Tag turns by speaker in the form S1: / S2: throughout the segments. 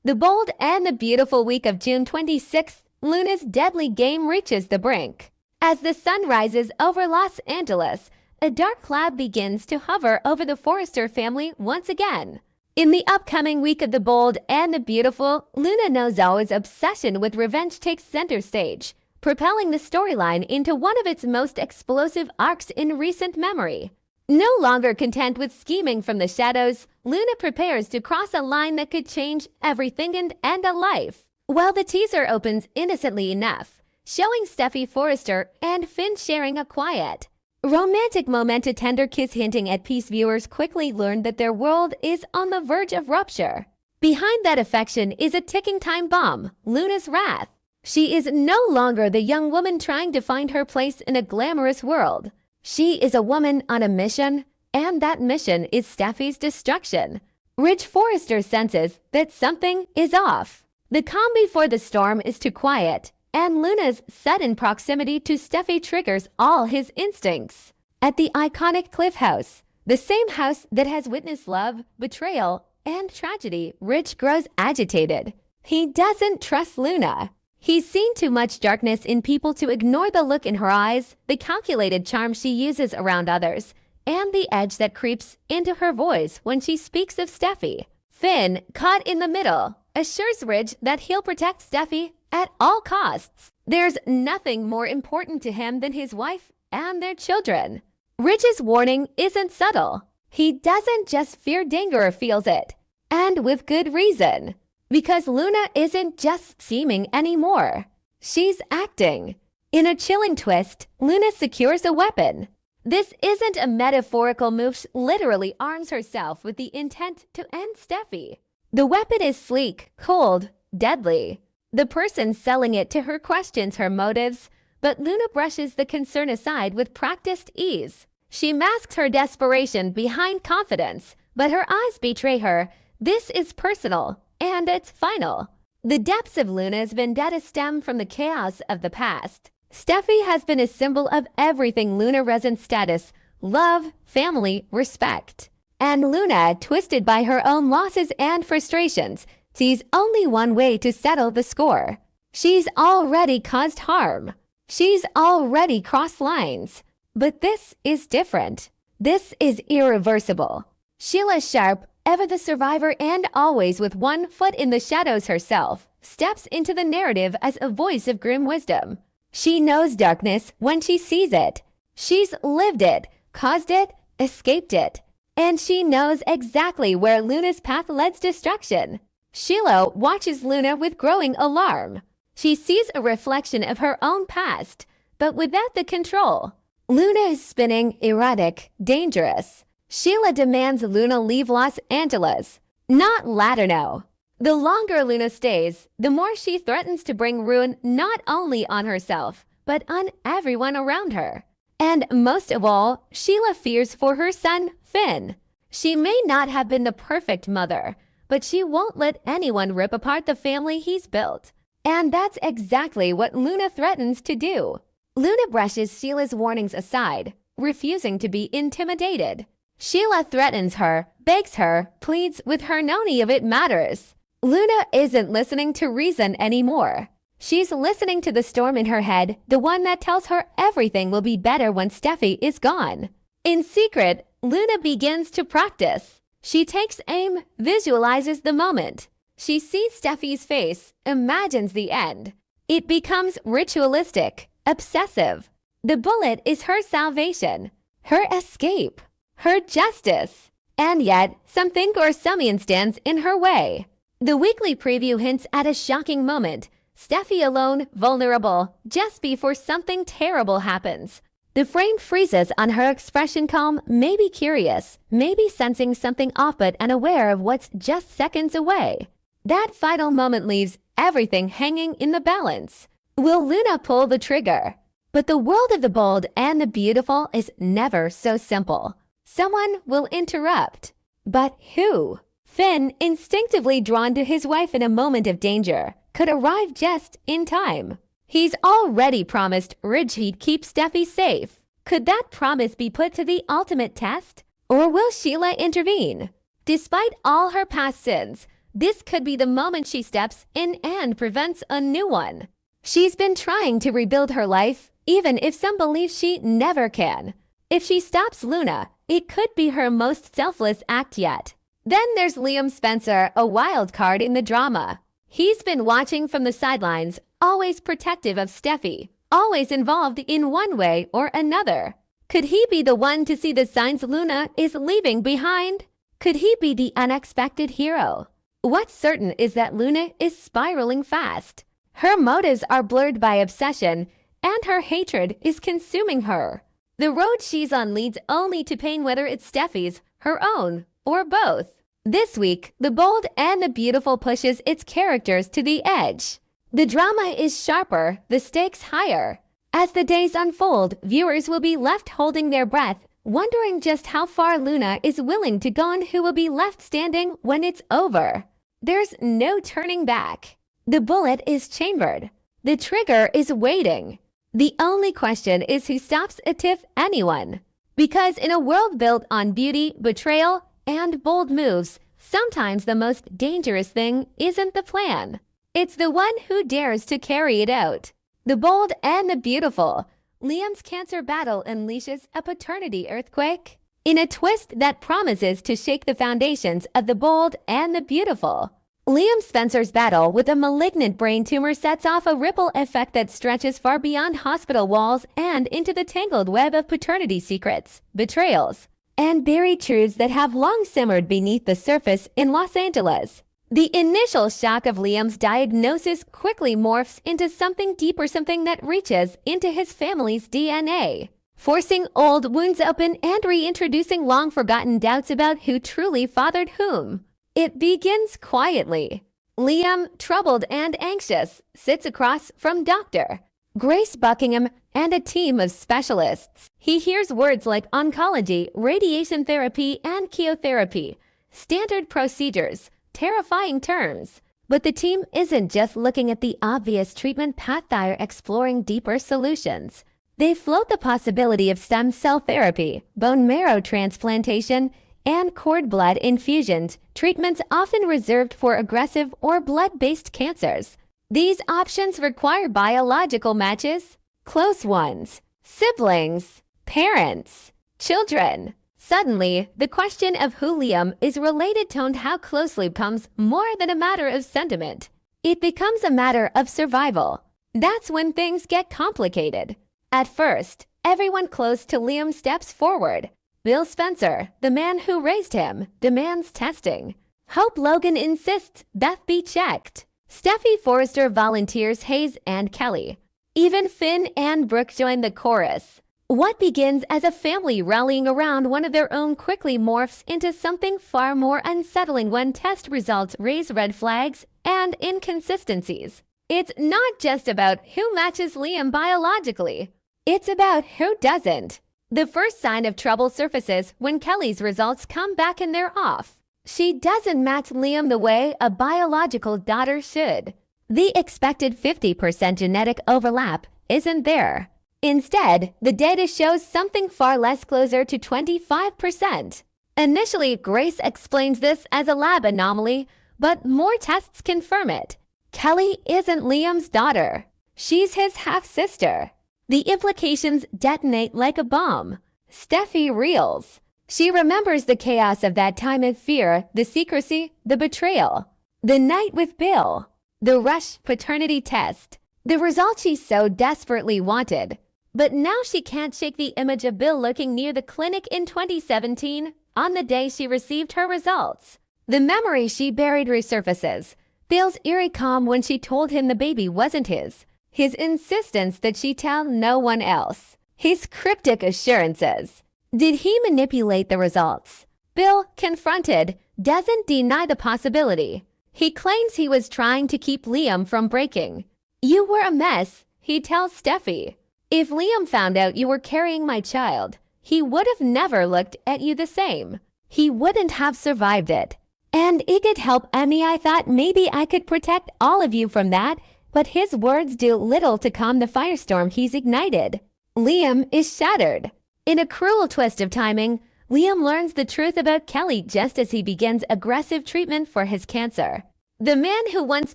S1: The bold and the beautiful week of June 26th, Luna's deadly game reaches the brink. As the sun rises over Los Angeles, a dark cloud begins to hover over the Forrester family once again. In the upcoming week of the bold and the beautiful, Luna Nyong'o's obsession with revenge takes center stage, propelling the storyline into one of its most explosive arcs in recent memory. No longer content with scheming from the shadows, Luna prepares to cross a line that could change everything and end a life. While the teaser opens innocently enough, showing Steffy Forrester and Finn sharing a quiet, romantic moment, a tender kiss hinting at peace, viewers quickly learn that their world is on the verge of rupture. Behind that affection is a ticking time bomb, Luna's wrath. She is no longer the young woman trying to find her place in a glamorous world. She is a woman on a mission, and that mission is Steffy's destruction. Ridge Forrester senses that something is off. The calm before the storm is too quiet, and Luna's sudden proximity to Steffy triggers all his instincts. At the iconic Cliff House, the same house that has witnessed love, betrayal, and tragedy, Ridge grows agitated. He doesn't trust Luna. He's seen too much darkness in people to ignore the look in her eyes, the calculated charm she uses around others, and the edge that creeps into her voice when she speaks of Steffy. Finn, caught in the middle, assures Ridge that he'll protect Steffy at all costs. There's nothing more important to him than his wife and their children. Ridge's warning isn't subtle. He doesn't just fear danger, feels it. And with good reason. Because Luna isn't just scheming anymore. She's acting. In a chilling twist, Luna secures a weapon. This isn't a metaphorical move. She literally arms herself with the intent to end Steffy. The weapon is sleek, cold, deadly. The person selling it to her questions her motives, but Luna brushes the concern aside with practiced ease. She masks her desperation behind confidence, but her eyes betray her. This is personal. And it's final. The depths of Luna's vendetta stem from the chaos of the past. Steffy has been a symbol of everything Luna resents: status, love, family, respect. And Luna, twisted by her own losses and frustrations, sees only one way to settle the score. She's already caused harm. She's already crossed lines. But this is different. This is irreversible. Sheila Sharp, ever the survivor and always with one foot in the shadows herself, steps into the narrative as a voice of grim wisdom. She knows darkness when she sees it. She's lived it, caused it, escaped it. And she knows exactly where Luna's path leads destruction. Sheila watches Luna with growing alarm. She sees a reflection of her own past, but without the control. Luna is spinning, erratic, dangerous. Sheila demands Luna leave Los Angeles, not Latino. The longer Luna stays, the more she threatens to bring ruin not only on herself, but on everyone around her. And most of all, Sheila fears for her son, Finn. She may not have been the perfect mother, but she won't let anyone rip apart the family he's built. And that's exactly what Luna threatens to do. Luna brushes Sheila's warnings aside, refusing to be intimidated. Sheila threatens her, begs her, pleads with her none of it matters. Luna isn't listening to reason anymore. She's listening to the storm in her head, the one that tells her everything will be better when Steffy is gone. In secret, Luna begins to practice. She takes aim, visualizes the moment. She sees Steffy's face, imagines the end. It becomes ritualistic, obsessive. The bullet is her salvation, her escape, her justice. And yet, something or someone stands in her way. The weekly preview hints at a shocking moment. Steffy alone, vulnerable, just before something terrible happens. The frame freezes on her expression, calm, maybe curious, maybe sensing something off but unaware of what's just seconds away. That final moment leaves everything hanging in the balance. Will Luna pull the trigger? But the world of the bold and the beautiful is never so simple. Someone will interrupt. But who? Finn, instinctively drawn to his wife in a moment of danger, could arrive just in time. He's already promised Ridge he'd keep Steffy safe. Could that promise be put to the ultimate test? Or will Sheila intervene? Despite all her past sins, This could be the moment she steps in and prevents a new one. She's been trying to rebuild her life, even if some believe she never can. If she stops Luna, it could be her most selfless act yet. Then there's Liam Spencer, a wild card in the drama. He's been watching from the sidelines, always protective of Steffi, always involved in one way or another. Could he be the one to see the signs Luna is leaving behind? Could he be the unexpected hero? What's certain is that Luna is spiraling fast. Her motives are blurred by obsession, and her hatred is consuming her. The road she's on leads only to pain, whether it's Steffi's, her own, or both. This week, The Bold and the Beautiful pushes its characters to the edge. The drama is sharper, the stakes higher. As the days unfold, viewers will be left holding their breath, wondering just how far Luna is willing to go and who will be left standing when it's over. There's no turning back. The bullet is chambered. The trigger is waiting. The only question is who stops it, if anyone. Because in a world built on beauty, betrayal, and bold moves, sometimes the most dangerous thing isn't the plan. It's the one who dares to carry it out. The Bold and the Beautiful. Liam's cancer battle unleashes a paternity earthquake in a twist that promises to shake the foundations of The Bold and the Beautiful. Liam Spencer's battle with a malignant brain tumor sets off a ripple effect that stretches far beyond hospital walls and into the tangled web of paternity secrets, betrayals, and buried truths that have long simmered beneath the surface in Los Angeles. The initial shock of Liam's diagnosis quickly morphs into something deeper, something that reaches into his family's DNA, forcing old wounds open and reintroducing long-forgotten doubts about who truly fathered whom. It begins quietly. Liam, troubled and anxious, sits across from Dr. Grace Buckingham and a team of specialists. He hears words like oncology, radiation therapy, and chemotherapy, standard procedures, terrifying terms. But the team isn't just looking at the obvious treatment path, they're exploring deeper solutions. They float the possibility of stem cell therapy, bone marrow transplantation, and cord blood infusions, treatments often reserved for aggressive or blood-based cancers. These options require biological matches, close ones, siblings, parents, children. Suddenly, the question of who Liam is related to and how closely becomes more than a matter of sentiment. It becomes a matter of survival. That's when things get complicated. At first, everyone close to Liam steps forward. Bill Spencer, the man who raised him, demands testing. Hope Logan insists Beth be checked. Steffi Forrester volunteers Hayes and Kelly. Even Finn and Brooke join the chorus. What begins as a family rallying around one of their own quickly morphs into something far more unsettling when test results raise red flags and inconsistencies. It's not just about who matches Liam biologically. It's about who doesn't. The first sign of trouble surfaces when Kelly's results come back and they're off. She doesn't match Liam the way a biological daughter should. The expected 50% genetic overlap isn't there. Instead, the data shows something far less, closer to 25%. Initially, Grace explains this as a lab anomaly, but more tests confirm it. Kelly isn't Liam's daughter. She's his half-sister. The implications detonate like a bomb. Steffi reels. She remembers the chaos of that time of fear, the secrecy, the betrayal. The night with Bill. The rush paternity test. The result she so desperately wanted. But now she can't shake the image of Bill looking near the clinic in 2017, on the day she received her results. The memory she buried resurfaces. Bill's eerie calm when she told him the baby wasn't his. His insistence that she tell no one else. His cryptic assurances. Did he manipulate the results? Bill, confronted, doesn't deny the possibility. He claims he was trying to keep Liam from breaking. You were a mess, he tells Steffi. If Liam found out you were carrying my child, he would have never looked at you the same. He wouldn't have survived it. And it could help Emmy. I thought maybe I could protect all of you from that, but his words do little to calm the firestorm he's ignited. Liam is shattered. In a cruel twist of timing, Liam learns the truth about Kelly just as he begins aggressive treatment for his cancer. The man who once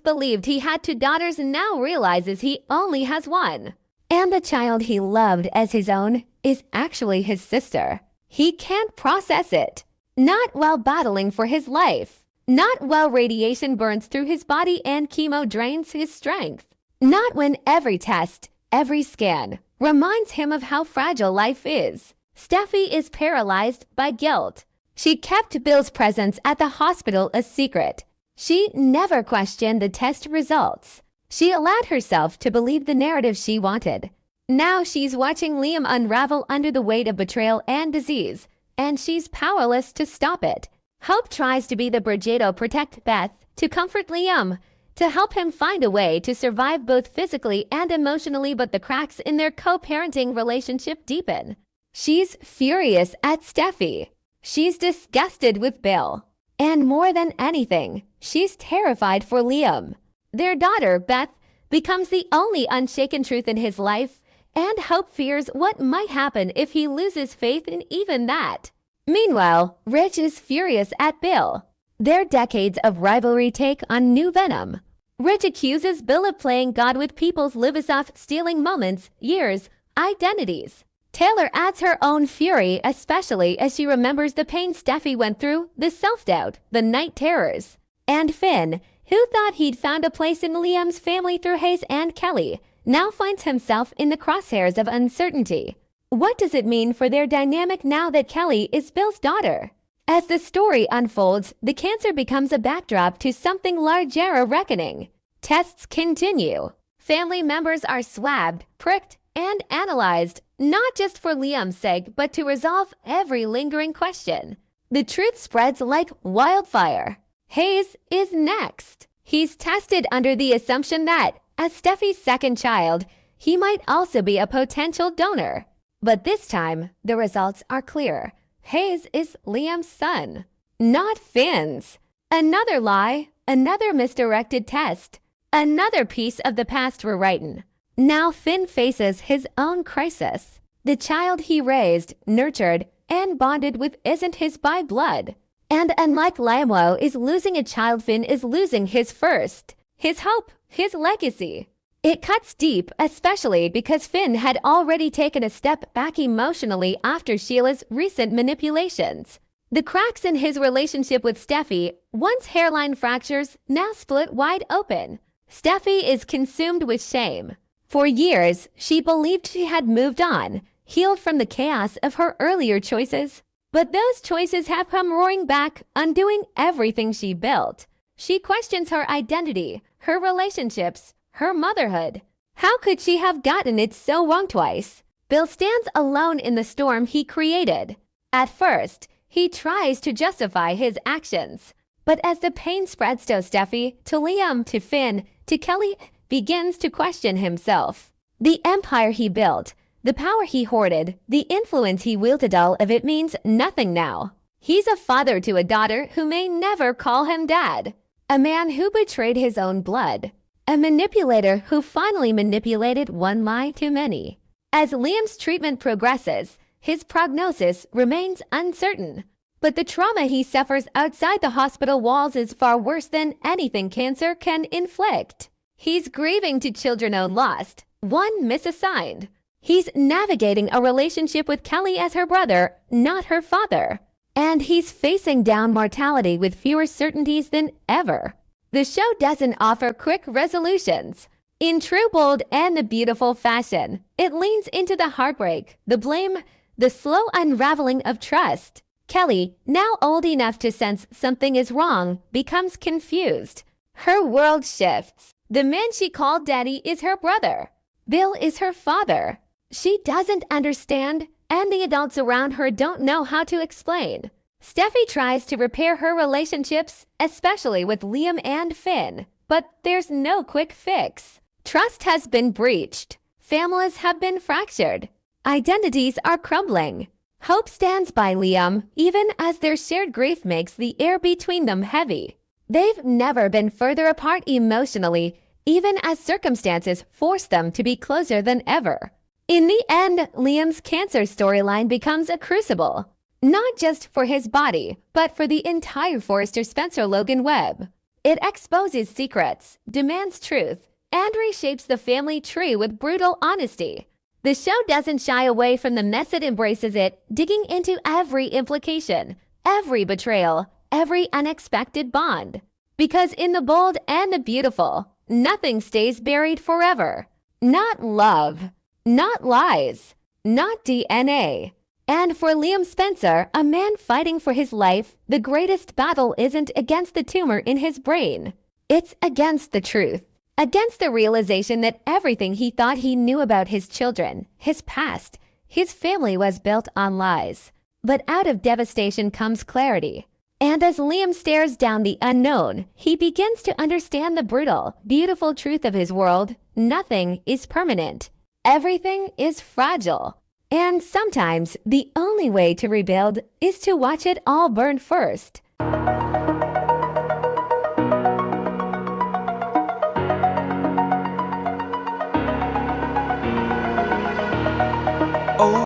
S1: believed he had two daughters now realizes he only has one. And the child he loved as his own is actually his sister. He can't process it. Not while battling for his life. Not while radiation burns through his body and chemo drains his strength. Not when every test, every scan, reminds him of how fragile life is. Steffi is paralyzed by guilt. She kept Bill's presence at the hospital a secret. She never questioned the test results. She allowed herself to believe the narrative she wanted. Now she's watching Liam unravel under the weight of betrayal and disease, and she's powerless to stop it. Hope tries to be the bridge to protect Beth, to comfort Liam, to help him find a way to survive both physically and emotionally, but the cracks in their co-parenting relationship deepen. She's furious at Steffi. She's disgusted with Bill. And more than anything, she's terrified for Liam. Their daughter, Beth, becomes the only unshaken truth in his life, and Hope fears what might happen if he loses faith in even that. Meanwhile, Rich is furious at Bill. Their decades of rivalry take on new venom. Rich accuses Bill of playing God with people's lives off, stealing moments, years, identities. Taylor adds her own fury, especially as she remembers the pain Steffi went through, the self-doubt, the night terrors. And Finn, who thought he'd found a place in Liam's family through Hayes and Kelly, now finds himself in the crosshairs of uncertainty. What does it mean for their dynamic now that Kelly is Bill's daughter? As the story unfolds, the cancer becomes a backdrop to something larger, a reckoning. Tests continue. Family members are swabbed, pricked, and analyzed, not just for Liam's sake, but to resolve every lingering question. The truth spreads like wildfire. Hayes is next. He's tested under the assumption that, as Steffi's second child, he might also be a potential donor. But this time, the results are clear. Hayes is Liam's son, not Finn's. Another lie, another misdirected test, another piece of the past rewritten. Now Finn faces his own crisis. The child he raised, nurtured, and bonded with isn't his by blood. And unlike Liam is losing a child, Finn is losing his first, his hope, his legacy. It cuts deep, especially because Finn had already taken a step back emotionally after Sheila's recent manipulations. The cracks in his relationship with Steffi, once hairline fractures, now split wide open. Steffi is consumed with shame. For years, she believed she had moved on, healed from the chaos of her earlier choices. But those choices have come roaring back, undoing everything she built. She questions her identity, her relationships, her motherhood. How could she have gotten it so wrong twice? Bill stands alone in the storm he created. At first, he tries to justify his actions. But as the pain spreads to Steffi, to Liam, to Finn, to Kelly, begins to question himself. The empire he built, the power he hoarded, the influence he wielded, all of it means nothing now. He's a father to a daughter who may never call him dad. A man who betrayed his own blood. A manipulator who finally manipulated one lie too many. As Liam's treatment progresses, his prognosis remains uncertain. But the trauma he suffers outside the hospital walls is far worse than anything cancer can inflict. He's grieving two children lost, one misassigned. He's navigating a relationship with Kelly as her brother, not her father. And he's facing down mortality with fewer certainties than ever. The show doesn't offer quick resolutions. In true bold and the beautiful fashion, it leans into the heartbreak, the blame, the slow unraveling of trust. Kelly, now old enough to sense something is wrong, becomes confused. Her world shifts. The man she called daddy is her brother. Bill is her father. She doesn't understand, and the adults around her don't know how to explain. Steffi tries to repair her relationships, especially with Liam and Finn, but there's no quick fix. Trust has been breached. Families have been fractured. Identities are crumbling. Hope stands by Liam, even as their shared grief makes the air between them heavy. They've never been further apart emotionally, even as circumstances force them to be closer than ever. In the end, Liam's cancer storyline becomes a crucible. not just for his body, but for the entire Forrester Spencer Logan web. It exposes secrets, demands truth, and reshapes the family tree with brutal honesty. The show doesn't shy away from the mess, it embraces it, digging into every implication, every betrayal, every unexpected bond. Because in the bold and the beautiful, nothing stays buried forever. Not love, not lies, not DNA. And for Liam Spencer, a man fighting for his life, the greatest battle isn't against the tumor in his brain. It's against the truth. Against the realization that everything he thought he knew about his children, his past, his family was built on lies. But out of devastation comes clarity. And as Liam stares down the unknown, he begins to understand the brutal, beautiful truth of his world. Nothing is permanent. Everything is fragile. And sometimes the only way to rebuild is to watch it all burn first.